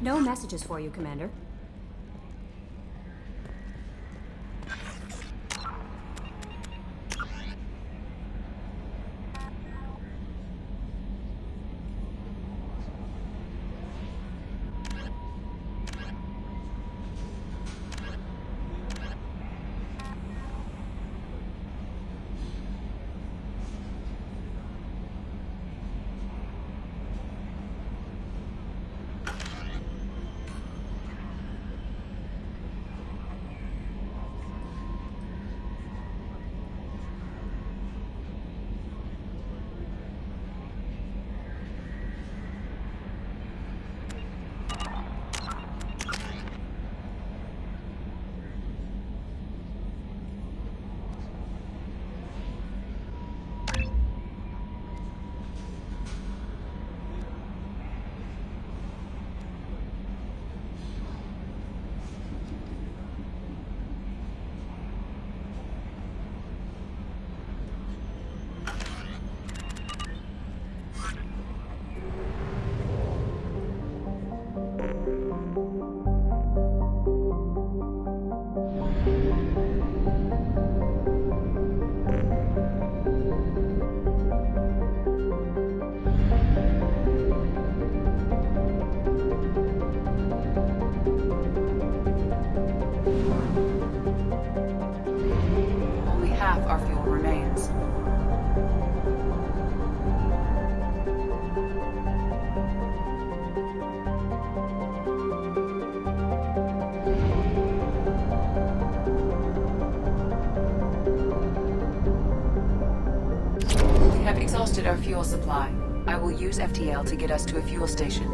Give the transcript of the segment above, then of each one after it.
No messages for you, Commander. Only half our fuel remains. We have exhausted our fuel supply. I will use FTL to get us to a fuel station.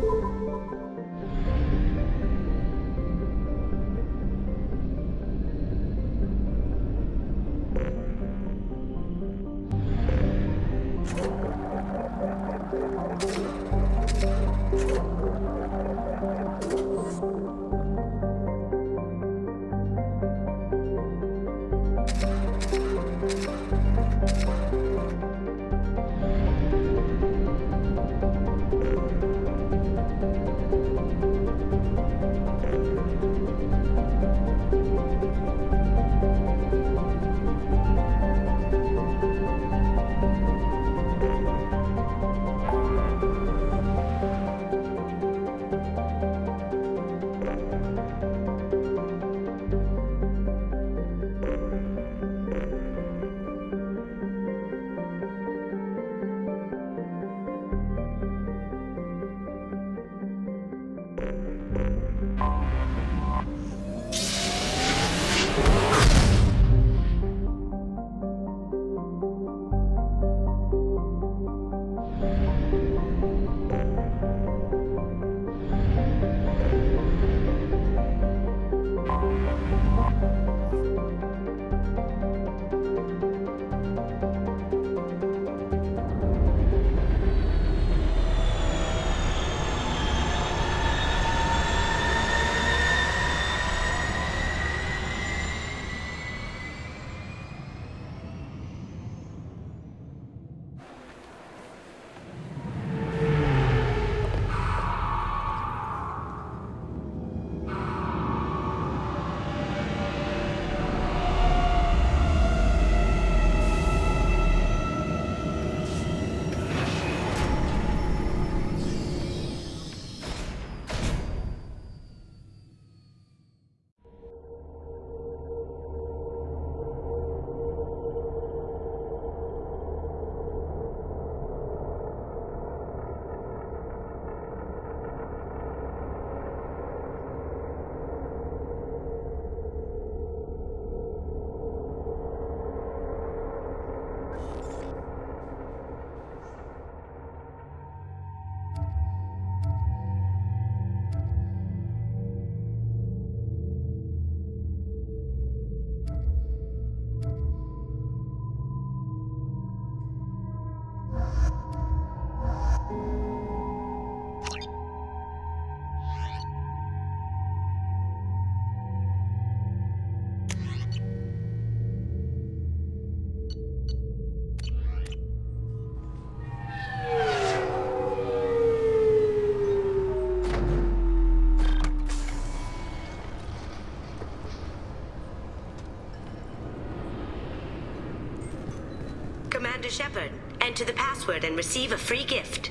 Shepard. Enter the password and receive a free gift.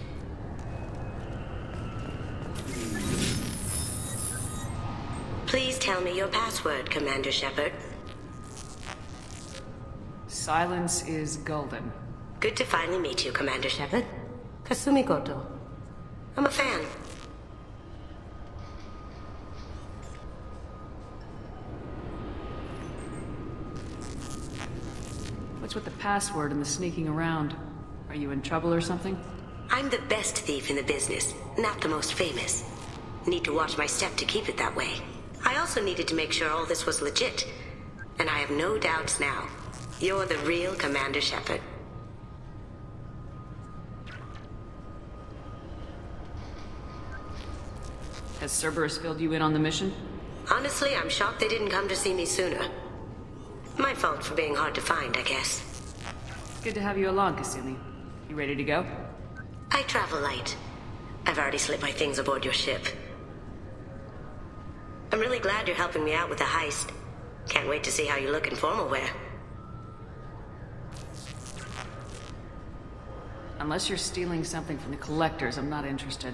Please tell me your password, Commander Shepard. Silence is golden. Good to finally meet you, Commander Shepard. Kasumi Goto. I'm a fan. What's with the password and the sneaking around? Are you in trouble or something? I'm the best thief in the business, not the most famous. Need to watch my step to keep it that way. I also needed to make sure all this was legit. And I have no doubts now. You're the real Commander Shepard. Has Cerberus filled you in on the mission? Honestly, I'm shocked they didn't come to see me sooner. My fault for being hard to find, I guess. Good to have you along, Kasumi. You ready to go? I travel light. I've already slipped my things aboard your ship. I'm really glad you're helping me out with the heist. Can't wait to see how you look in formal wear. Unless you're stealing something from the collectors, I'm not interested.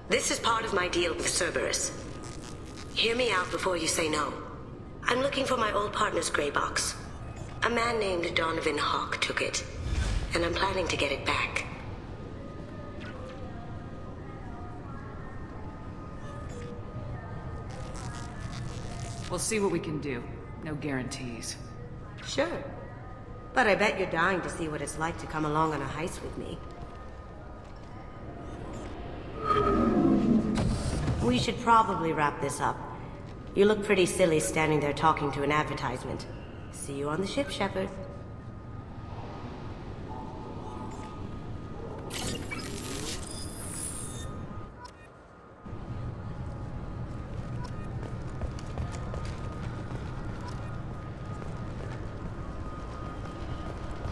This is part of my deal with Cerberus. Hear me out before you say no. I'm looking for my old partner's gray box. A man named Donovan Hawk took it, and I'm planning to get it back. We'll see what we can do. No guarantees. Sure. But I bet you're dying to see what it's like to come along on a heist with me. We should probably wrap this up. You look pretty silly standing there talking to an advertisement. See you on the ship, Shepard.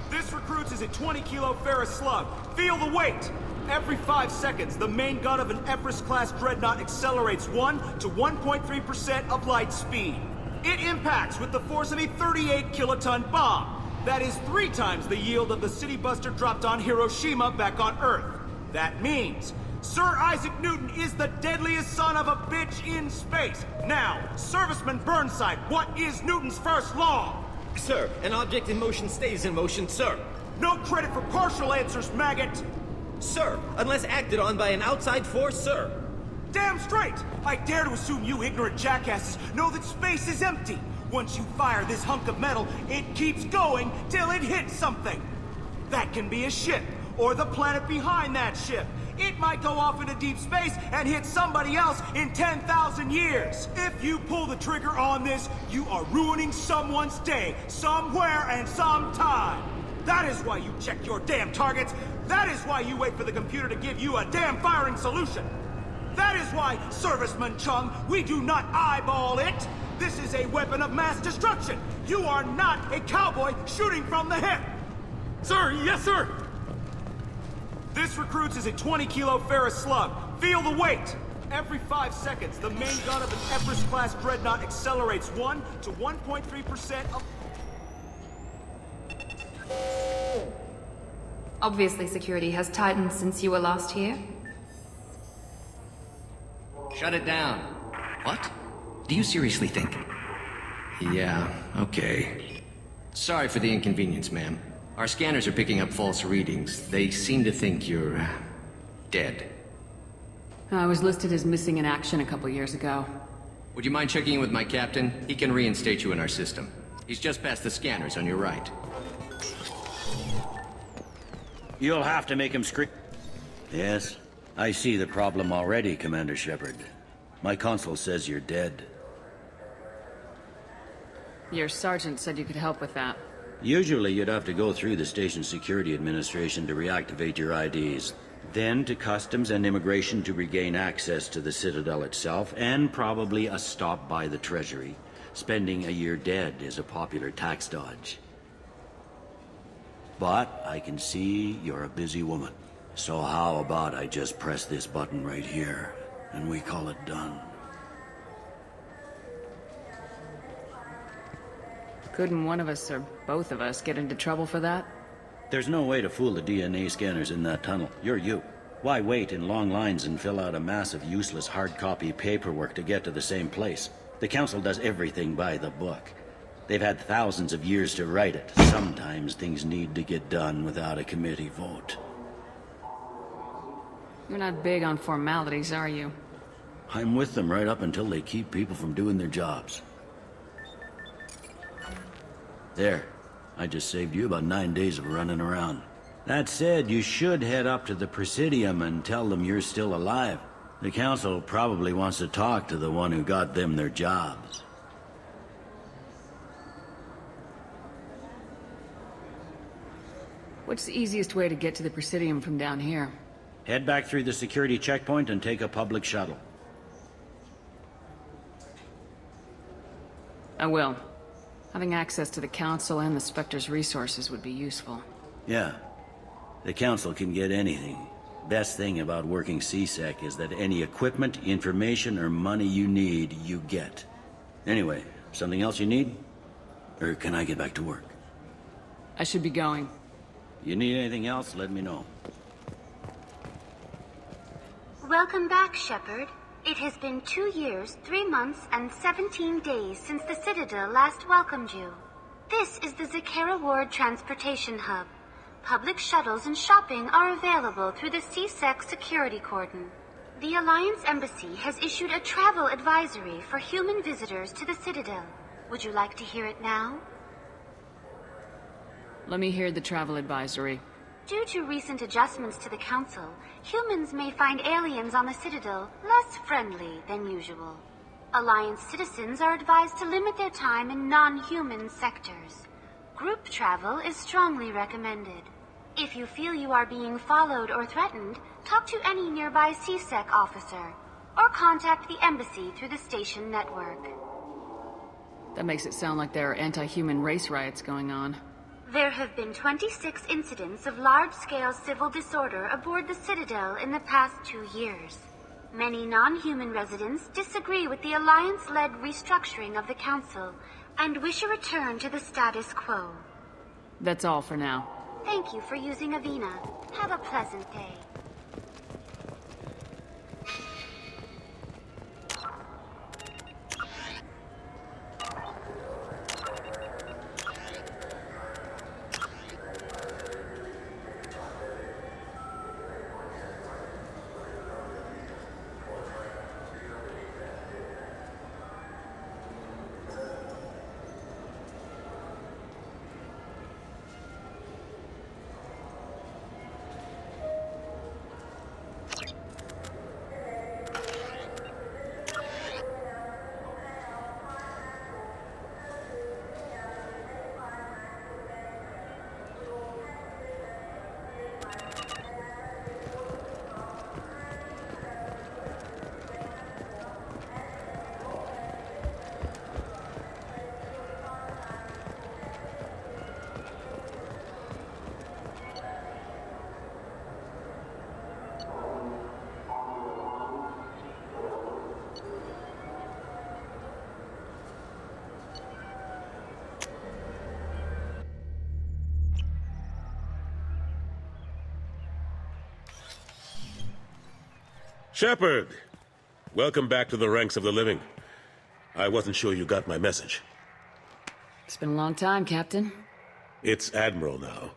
This recruits is a 20-kilo ferrous slug. Feel the weight! Every 5 seconds, the main gun of an Everest-class dreadnought accelerates 1 to 1.3% of light speed. It impacts with the force of a 38-kiloton bomb. That is 3 times the yield of the city buster dropped on Hiroshima back on Earth. That means Sir Isaac Newton is the deadliest son of a bitch in space. Now, Serviceman Burnside, what is Newton's first law? Sir, an object in motion stays in motion, sir. No credit for partial answers, maggot! Sir, unless acted on by an outside force, sir. Damn straight! I dare to assume you ignorant jackasses know that space is empty. Once you fire this hunk of metal, it keeps going till it hits something. That can be a ship, or the planet behind that ship. It might go off into deep space and hit somebody else in 10,000 years. If you pull the trigger on this, you are ruining someone's day, somewhere and sometime. That is why you check your damn targets. That is why you wait for the computer to give you a damn firing solution. That is why, Serviceman Chung, we do not eyeball it. This is a weapon of mass destruction. You are not a cowboy shooting from the hip. Sir, yes, sir! This recruits is a 20-kilo ferrous slug. Feel the weight! Every 5 seconds, the main gun of an Everest-class dreadnought accelerates 1 to 1.3% of... Obviously, security has tightened since you were last here. Shut it down. What? Do you seriously think? Yeah, okay. Sorry for the inconvenience, ma'am. Our scanners are picking up false readings. They seem to think you're... dead. I was listed as missing in action a couple years ago. Would you mind checking in with my captain? He can reinstate you in our system. He's just past the scanners on your right. You'll have to make him scream. Yes, I see the problem already, Commander Shepard. My console says you're dead. Your sergeant said you could help with that. Usually you'd have to go through the Station Security Administration to reactivate your IDs. Then to Customs and Immigration to regain access to the Citadel itself, and probably a stop by the Treasury. Spending a year dead is a popular tax dodge. But I can see you're a busy woman. So how about I just press this button right here, and we call it done? Couldn't one of us, or both of us, get into trouble for that? There's no way to fool the DNA scanners in that tunnel. You're you. Why wait in long lines and fill out a massive useless hard copy paperwork to get to the same place? The Council does everything by the book. They've had thousands of years to write it. Sometimes things need to get done without a committee vote. You're not big on formalities, are you? I'm with them right up until they keep people from doing their jobs. There. I just saved you about 9 days of running around. That said, you should head up to the Presidium and tell them you're still alive. The Council probably wants to talk to the one who got them their jobs. What's the easiest way to get to the Presidium from down here? Head back through the security checkpoint and take a public shuttle. I will. Having access to the Council and the Spectre's resources would be useful. Yeah. The Council can get anything. Best thing about working CSEC is that any equipment, information, or money you need, you get. Anyway, something else you need? Or can I get back to work? I should be going. You need anything else, let me know. Welcome back, Shepard. It has been 2 years, 3 months, and 17 days since the Citadel last welcomed you. This is the Zakera Ward Transportation Hub. Public shuttles and shopping are available through the CSEC security cordon. The Alliance Embassy has issued a travel advisory for human visitors to the Citadel. Would you like to hear it now? Let me hear the travel advisory. Due to recent adjustments to the Council, humans may find aliens on the Citadel less friendly than usual. Alliance citizens are advised to limit their time in non-human sectors. Group travel is strongly recommended. If you feel you are being followed or threatened, talk to any nearby CSEC officer, or contact the Embassy through the station network. That makes it sound like there are anti-human race riots going on. There have been 26 incidents of large-scale civil disorder aboard the Citadel in the past 2 years. Many non-human residents disagree with the Alliance-led restructuring of the Council and wish a return to the status quo. That's all for now. Thank you for using Avina. Have a pleasant day. Shepard! Welcome back to the ranks of the living. I wasn't sure you got my message. It's been a long time, Captain. It's Admiral now.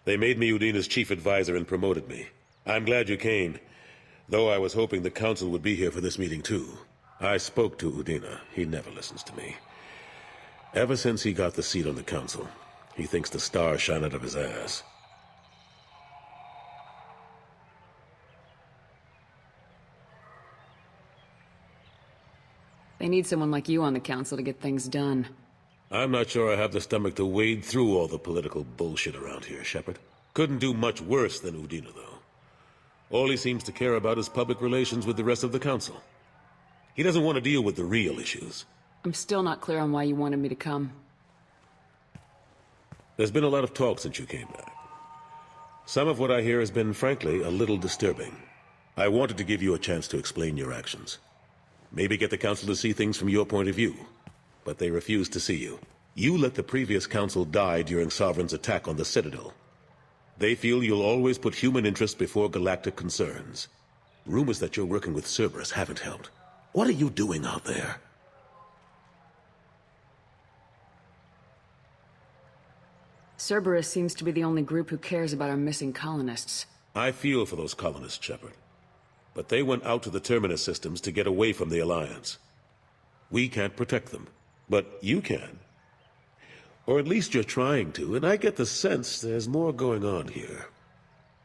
They made me Udina's chief advisor and promoted me. I'm glad you came, though I was hoping the Council would be here for this meeting too. I spoke to Udina. He never listens to me. Ever since he got the seat on the Council, he thinks the stars shine out of his ass. They need someone like you on the Council to get things done. I'm not sure I have the stomach to wade through all the political bullshit around here, Shepard. Couldn't do much worse than Udina, though. All he seems to care about is public relations with the rest of the Council. He doesn't want to deal with the real issues. I'm still not clear on why you wanted me to come. There's been a lot of talk since you came back. Some of what I hear has been, frankly, a little disturbing. I wanted to give you a chance to explain your actions. Maybe get the Council to see things from your point of view. But they refuse to see you. You let the previous Council die during Sovereign's attack on the Citadel. They feel you'll always put human interests before galactic concerns. Rumors that you're working with Cerberus haven't helped. What are you doing out there? Cerberus seems to be the only group who cares about our missing colonists. I feel for those colonists, Shepard. But they went out to the Terminus systems to get away from the Alliance. We can't protect them, but you can. Or at least you're trying to, and I get the sense there's more going on here.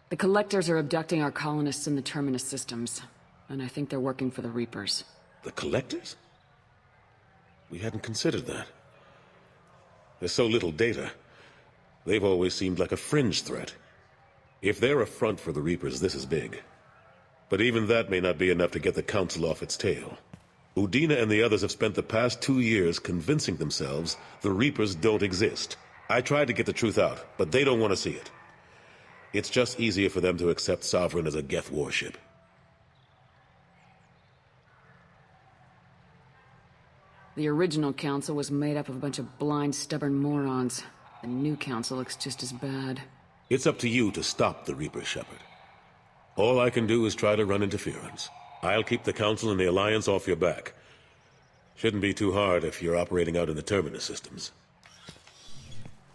The Collectors are abducting our colonists in the Terminus systems, and I think they're working for the Reapers. The Collectors? We hadn't considered that. There's so little data. They've always seemed like a fringe threat. If they're a front for the Reapers, this is big. But even that may not be enough to get the Council off its tail. Udina and the others have spent the past 2 years convincing themselves the Reapers don't exist. I tried to get the truth out, but they don't want to see it. It's just easier for them to accept Sovereign as a Geth warship. The original council was made up of a bunch of blind, stubborn morons. The new council looks just as bad. It's up to you to stop the Reaper, Shepard. All I can do is try to run interference. I'll keep the Council and the Alliance off your back. Shouldn't be too hard if you're operating out in the Terminus systems.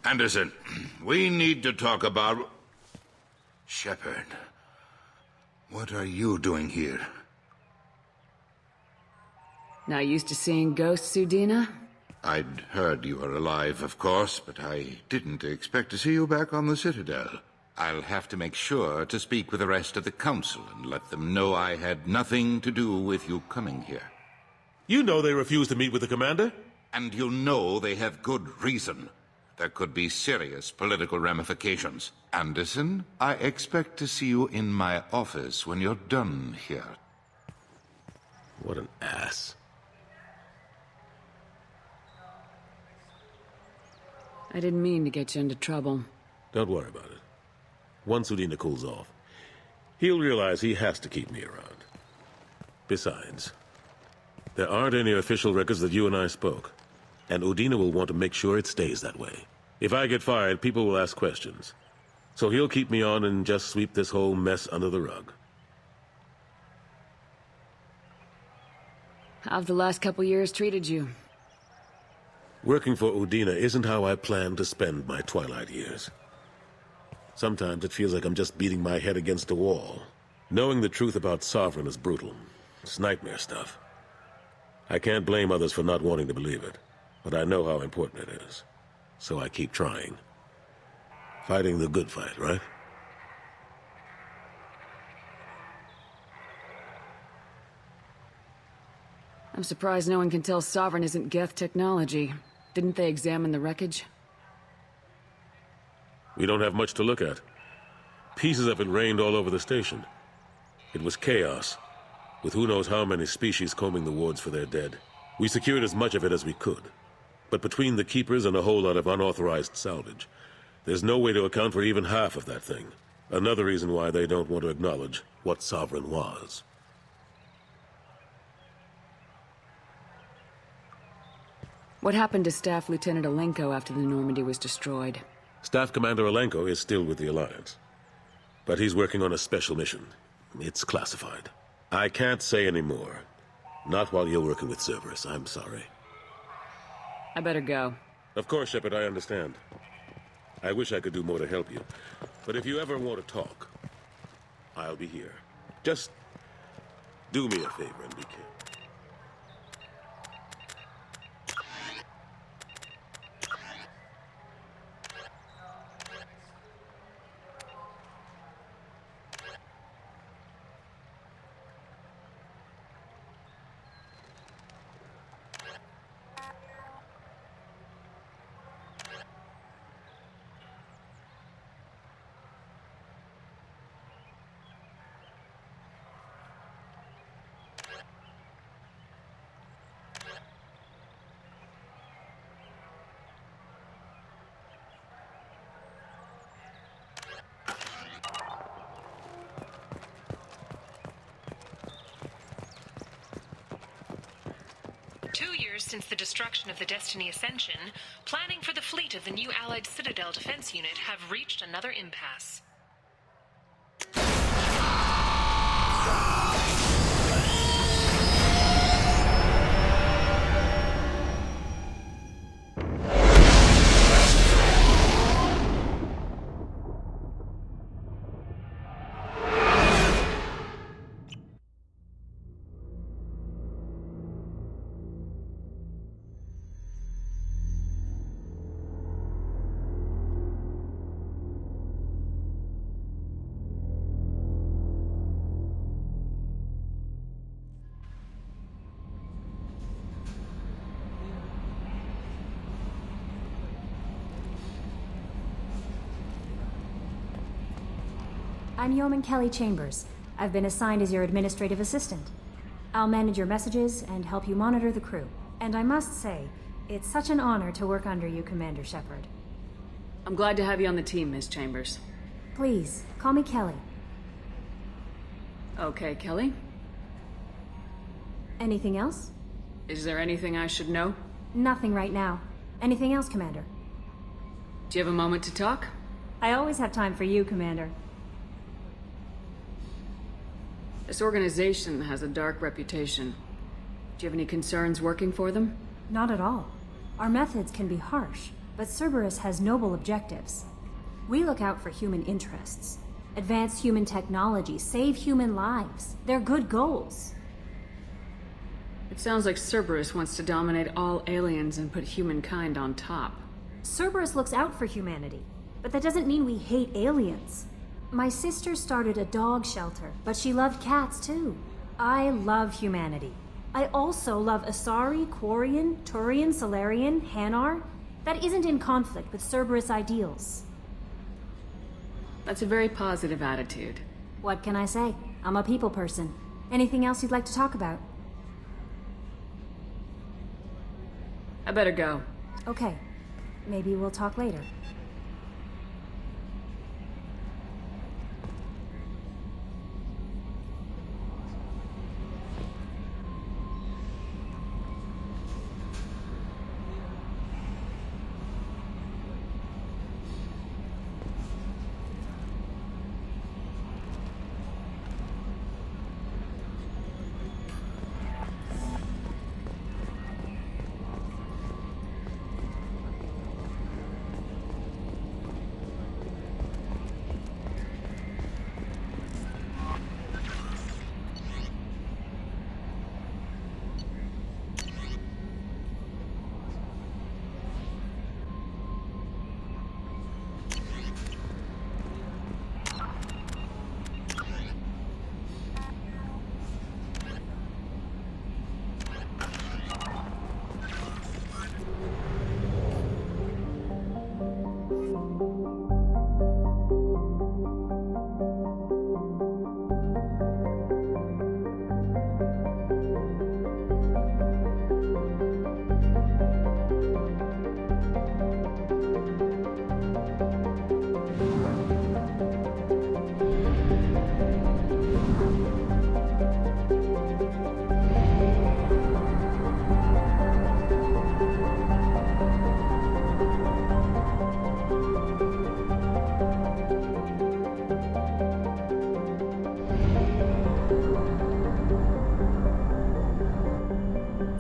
Anderson, we need to talk about... Shepard, what are you doing here? Not used to seeing ghosts, Udina? I'd heard you were alive, of course, but I didn't expect to see you back on the Citadel. I'll have to make sure to speak with the rest of the Council and let them know I had nothing to do with you coming here. You know they refused to meet with the Commander? And you know they have good reason. There could be serious political ramifications. Anderson, I expect to see you in my office when you're done here. What an ass. I didn't mean to get you into trouble. Don't worry about it. Once Udina cools off, he'll realize he has to keep me around. Besides, there aren't any official records that you and I spoke, and Udina will want to make sure it stays that way. If I get fired, people will ask questions. So he'll keep me on and just sweep this whole mess under the rug. How have the last couple years treated you? Working for Udina isn't how I plan to spend my twilight years. Sometimes it feels like I'm just beating my head against a wall. Knowing the truth about Sovereign is brutal. It's nightmare stuff. I can't blame others for not wanting to believe it, but I know how important it is. So I keep trying. Fighting the good fight, right? I'm surprised no one can tell Sovereign isn't Geth technology. Didn't they examine the wreckage? We don't have much to look at. Pieces of it rained all over the station. It was chaos, with who knows how many species combing the wards for their dead. We secured as much of it as we could. But between the Keepers and a whole lot of unauthorized salvage, there's no way to account for even half of that thing. Another reason why they don't want to acknowledge what Sovereign was. What happened to Staff Lieutenant Alenko after the Normandy was destroyed? Staff Commander Alenko is still with the Alliance. But he's working on a special mission. It's classified. I can't say any more. Not while you're working with Cerberus, I'm sorry. I better go. Of course, Shepard, I understand. I wish I could do more to help you. But if you ever want to talk, I'll be here. Just do me a favor and be careful. Since the destruction of the Destiny Ascension, planning for the fleet of the new Allied Citadel Defense Unit have reached another impasse. I'm Yeoman Kelly Chambers. I've been assigned as your administrative assistant. I'll manage your messages and help you monitor the crew. And I must say, it's such an honor to work under you, Commander Shepard. I'm glad to have you on the team, Miss Chambers. Please, call me Kelly. Okay, Kelly. Anything else? Is there anything I should know? Nothing right now. Anything else, Commander? Do you have a moment to talk? I always have time for you, Commander. This organization has a dark reputation. Do you have any concerns working for them? Not at all. Our methods can be harsh, but Cerberus has noble objectives. We look out for human interests. Advance human technology, save human lives. They're good goals. It sounds like Cerberus wants to dominate all aliens and put humankind on top. Cerberus looks out for humanity, but that doesn't mean we hate aliens. My sister started a dog shelter, but she loved cats too. I love humanity. I also love Asari, Quarian, Turian, Solarian, Hanar. That isn't in conflict with Cerberus ideals. That's a very positive attitude. What can I say? I'm a people person. Anything else you'd like to talk about? I better go. Okay. Maybe we'll talk later.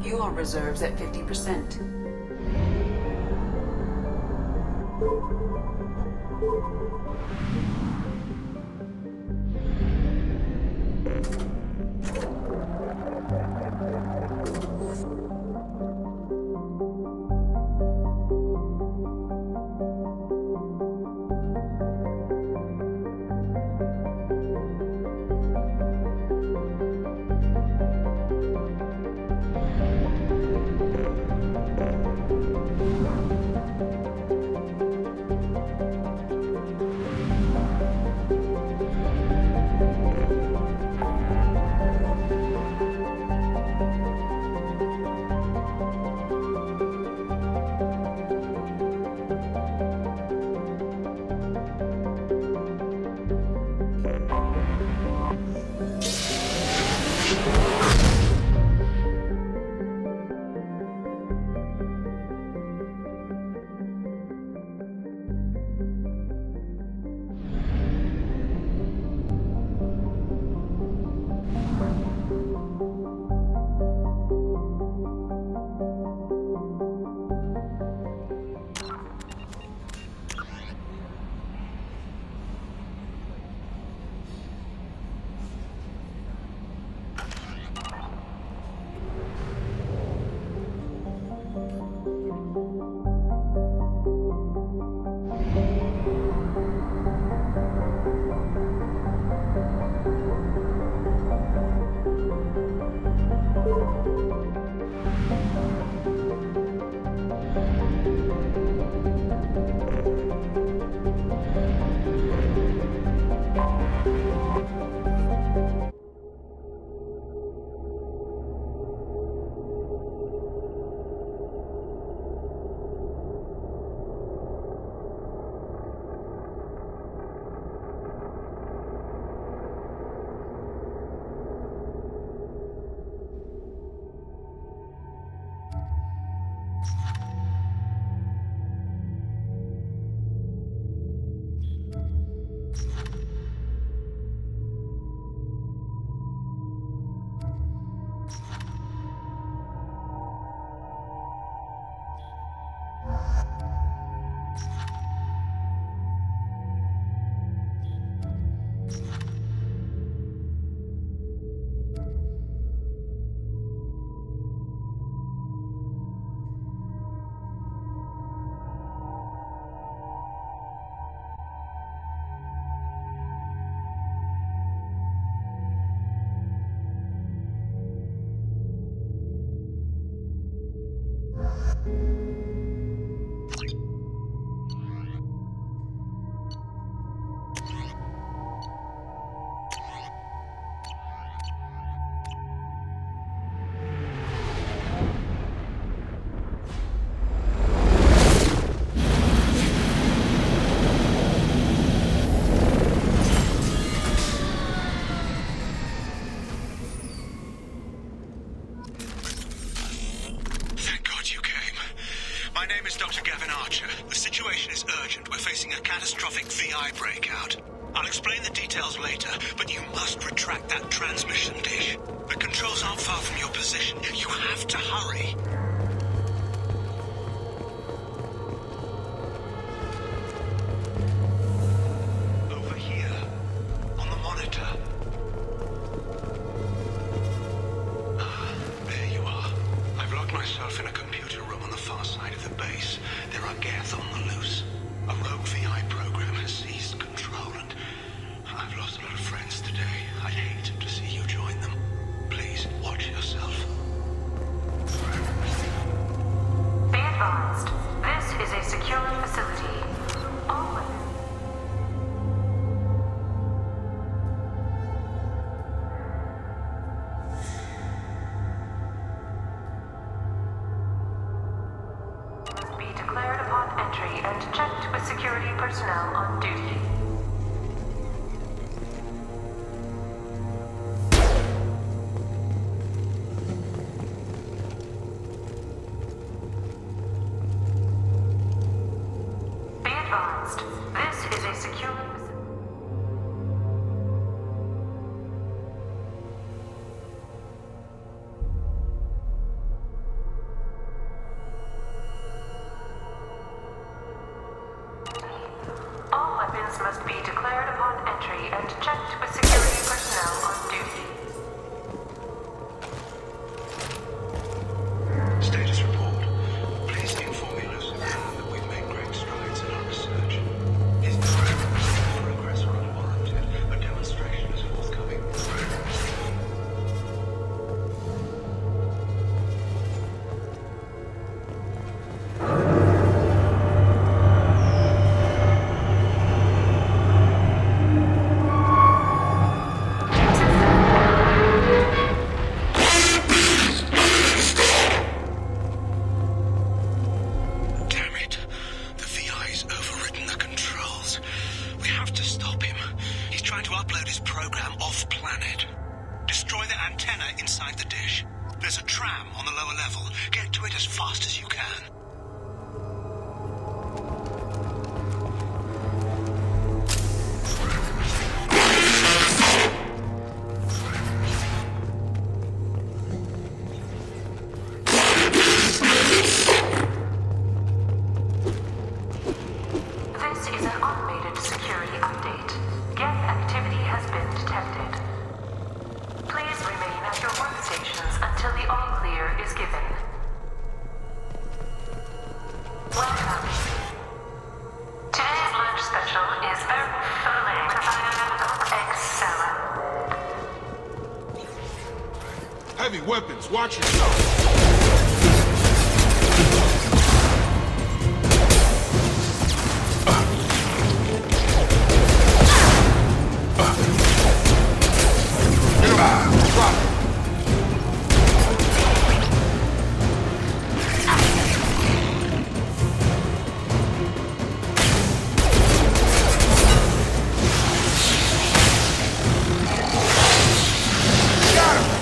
Fuel reserves at 50%. catastrophic VI breakout. I'll explain the details later, but you must retract that transmission dish. The controls aren't far from your position. You have to hurry. Over here, on the monitor. There you are. I've locked myself in a computer room on the far side of the base. There are Geth on the loose. A rogue VI program has seized control, and I've lost a lot of friends today. I'd hate to see you join them. Please, watch yourself. Be advised, this is a secure facility. All weapons... be declared upon entry and checked with security personnel on duty. Be advised, this is a secure facility. All weapons must be declared upon entry and checked with security personnel on duty. Status report. Please inform the Lucifer that we've made great strides in our research. His progress are unwarranted. A demonstration is forthcoming. Damn it. The VI's overridden the controls. We have to stop him. He's trying to upload his program off-planet. Destroy the antenna inside the dish. There's a tram on the lower level. Get to it as fast as you can. This is an automated security update. Geth activity has been detected. Please remain at your workstations until the all-clear is given. Welcome. Today's lunch special is filet egg salad. Heavy weapons, watch yourself! Drop it! Got him!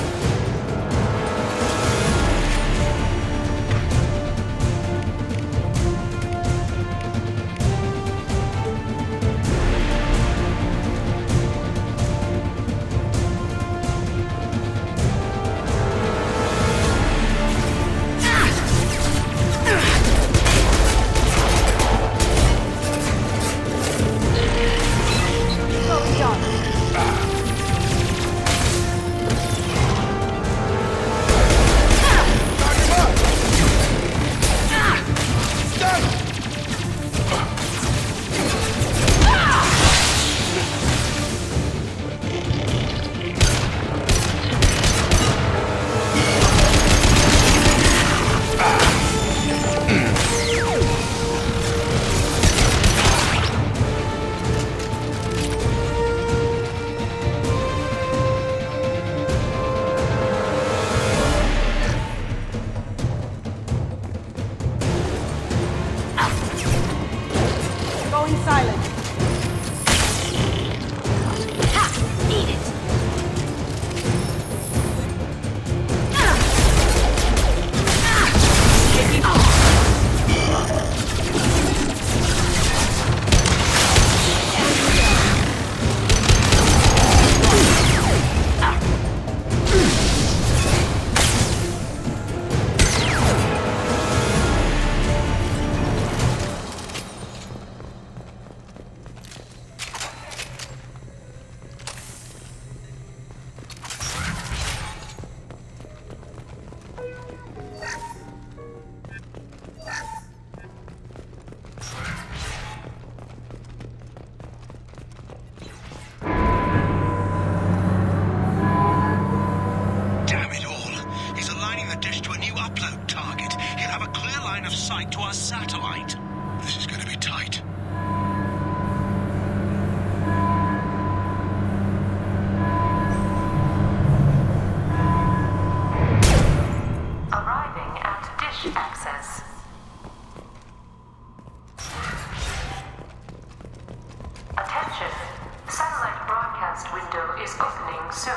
is opening soon.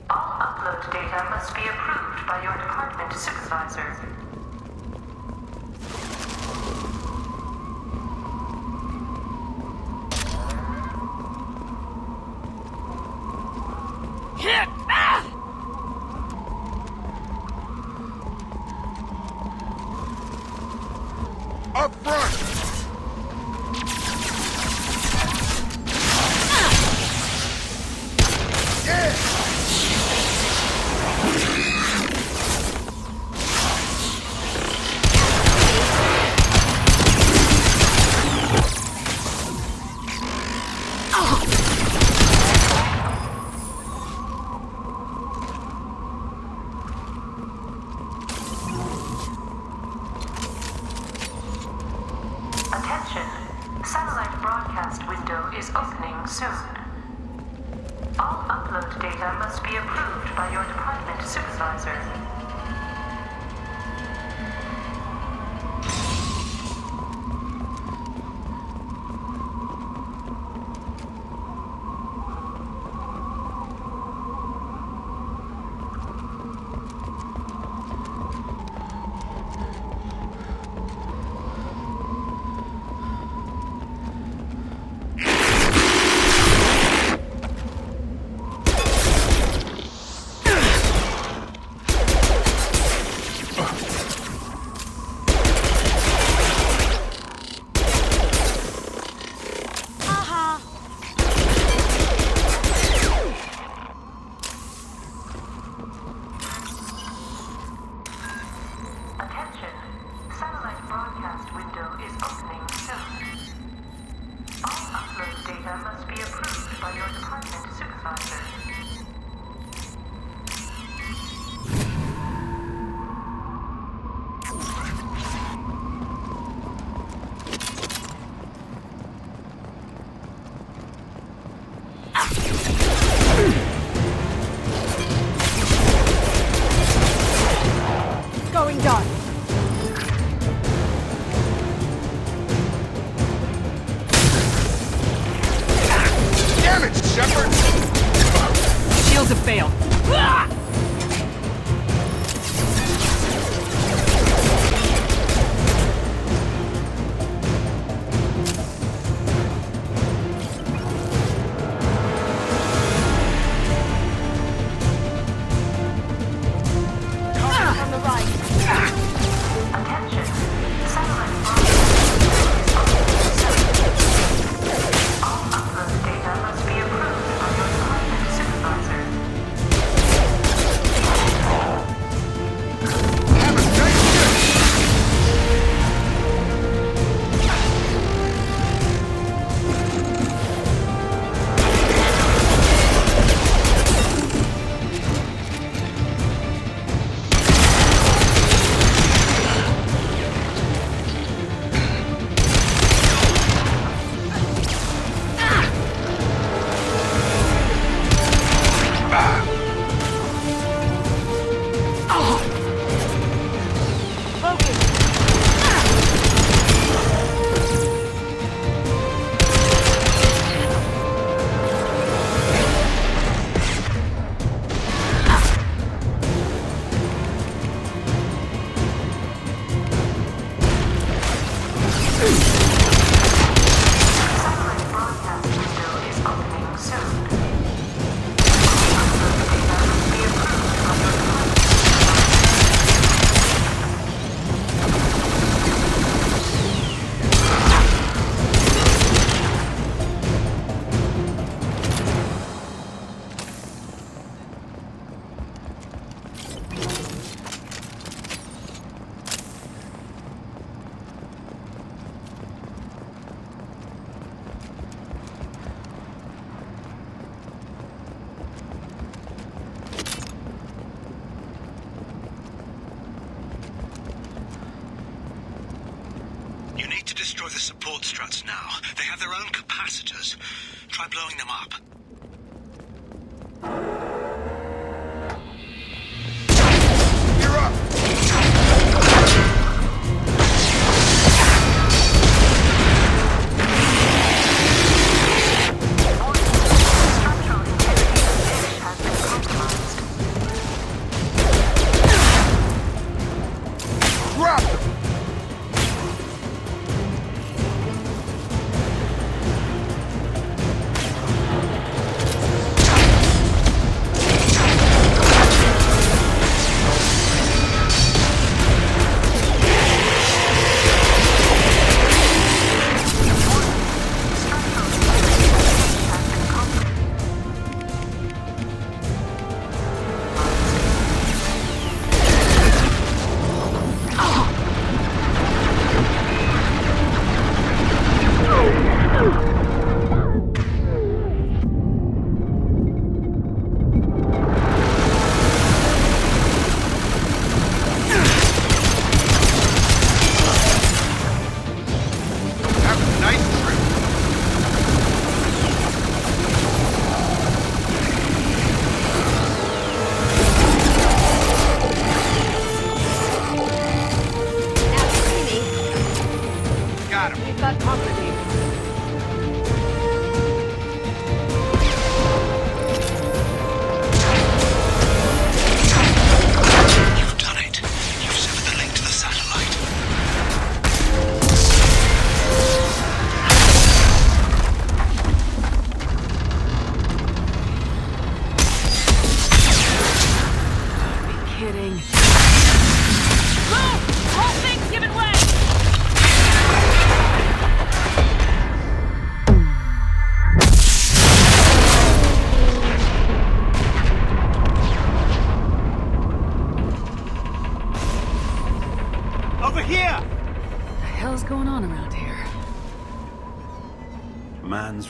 All upload data must be approved by your department supervisor. Up front! Attention! Satellite broadcast window is opening soon. All upload data must be approved by your department supervisor. Attention! Satellite broadcast window is opening soon. All upload data must be approved by your department supervisor. Going dark. Damn it, Shepard! Shields have failed. On the right. Attention! Satellite broadcast window is opening soon. All upload data must be approved by your department supervisor. Have a nice Satellite broadcast window is opening soon. All upload data must be approved by your department You need to destroy the support struts now. They have their own capacitors. Try blowing them up. You're up! structure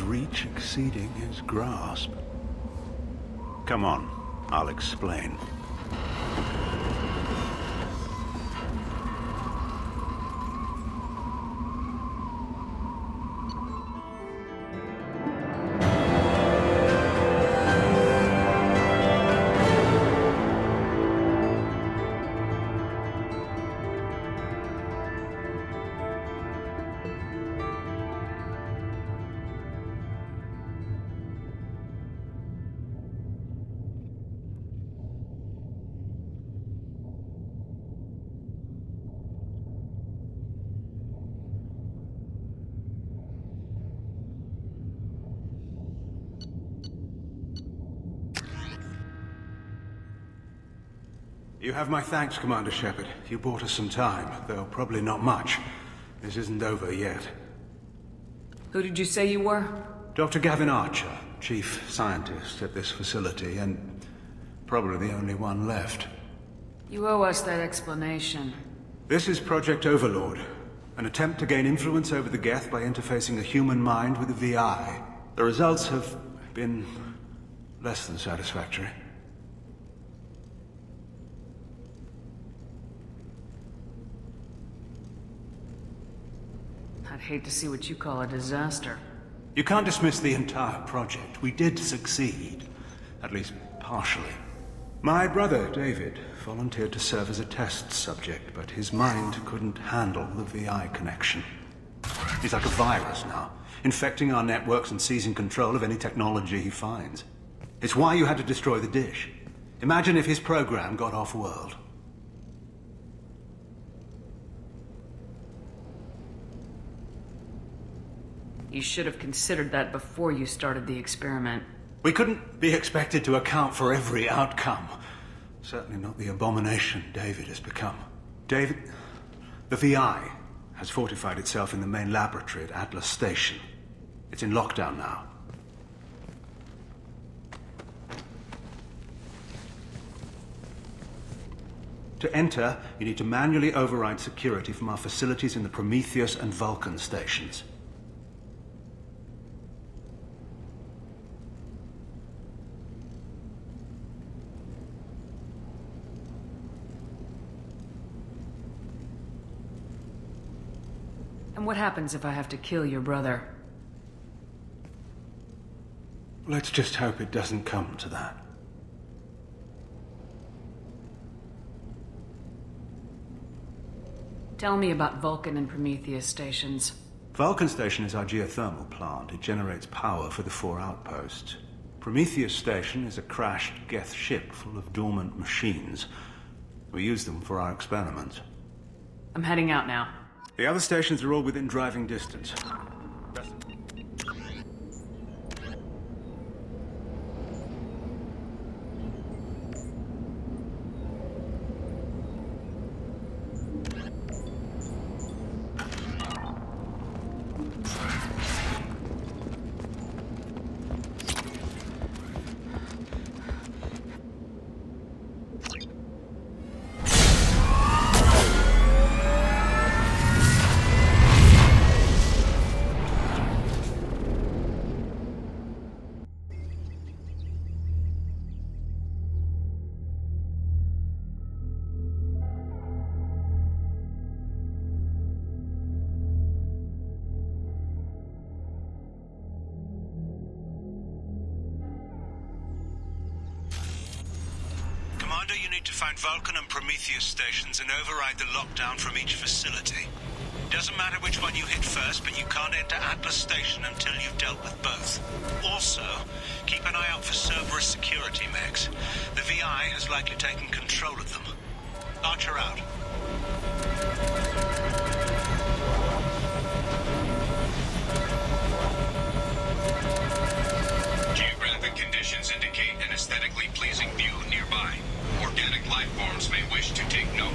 reach exceeding his grasp. Come on, I'll explain. You have my thanks, Commander Shepard. You bought us some time, though probably not much. This isn't over yet. Who did you say you were? Dr. Gavin Archer, chief scientist at this facility, and probably the only one left. You owe us that explanation. This is Project Overlord, an attempt to gain influence over the Geth by interfacing a human mind with a VI. The results have been less than satisfactory. I'd hate to see what you call a disaster. You can't dismiss the entire project. We did succeed. At least partially. My brother, David, volunteered to serve as a test subject, but his mind couldn't handle the VI connection. He's like a virus now, infecting our networks and seizing control of any technology he finds. It's why you had to destroy the dish. Imagine if his program got off-world. You should have considered that before you started the experiment. We couldn't be expected to account for every outcome. Certainly not the abomination David has become. David, the VI has fortified itself in the main laboratory at Atlas Station. It's in lockdown now. To enter, you need to manually override security from our facilities in the Prometheus and Vulcan stations. And what happens if I have to kill your brother? Let's just hope it doesn't come to that. Tell me about Vulcan and Prometheus stations. Vulcan Station is our geothermal plant. It generates power for the 4 outposts. Prometheus Station is a crashed Geth ship full of dormant machines. We use them for our experiments. I'm heading out now. The other stations are all within driving distance. You need to find Vulcan and Prometheus stations and override the lockdown from each facility. Doesn't matter which one you hit first, but you can't enter Atlas Station until you've dealt with both. Also, keep an eye out for Cerberus security mechs. The VI has likely taken control of them. Archer out. Geographic conditions indicate an aesthetically pleasing view nearby. Organic life forms may wish to take note.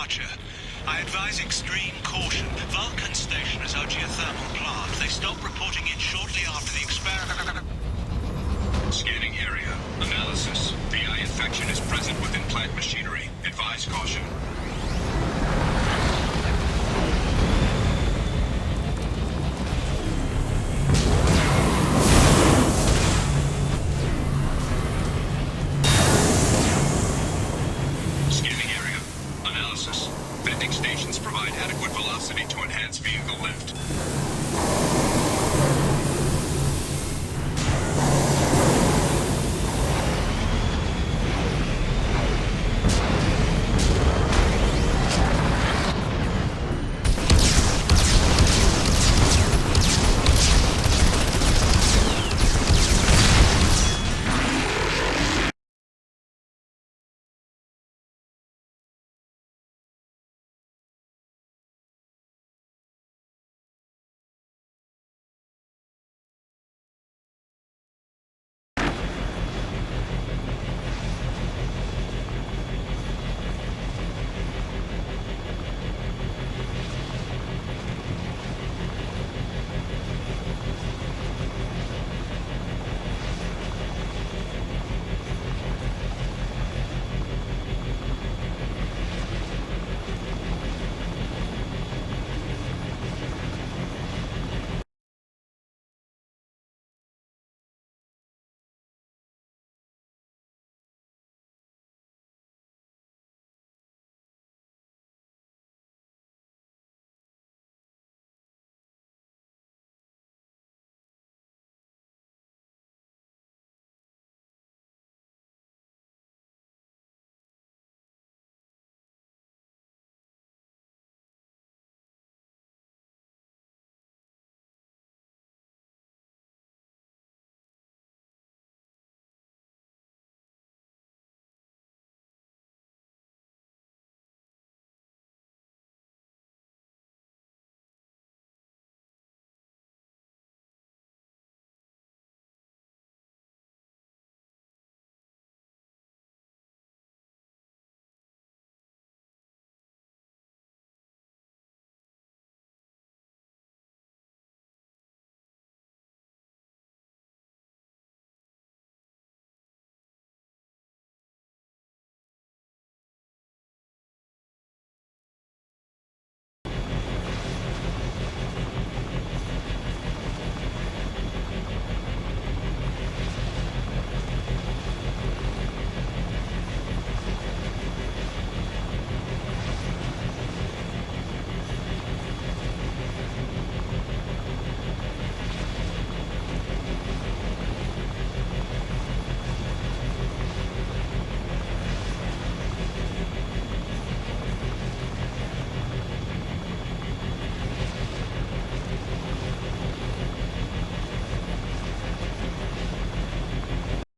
departure. I advise extreme caution. Vulcan Station is our geothermal plant. They stopped reporting in shortly after the experiment. Scanning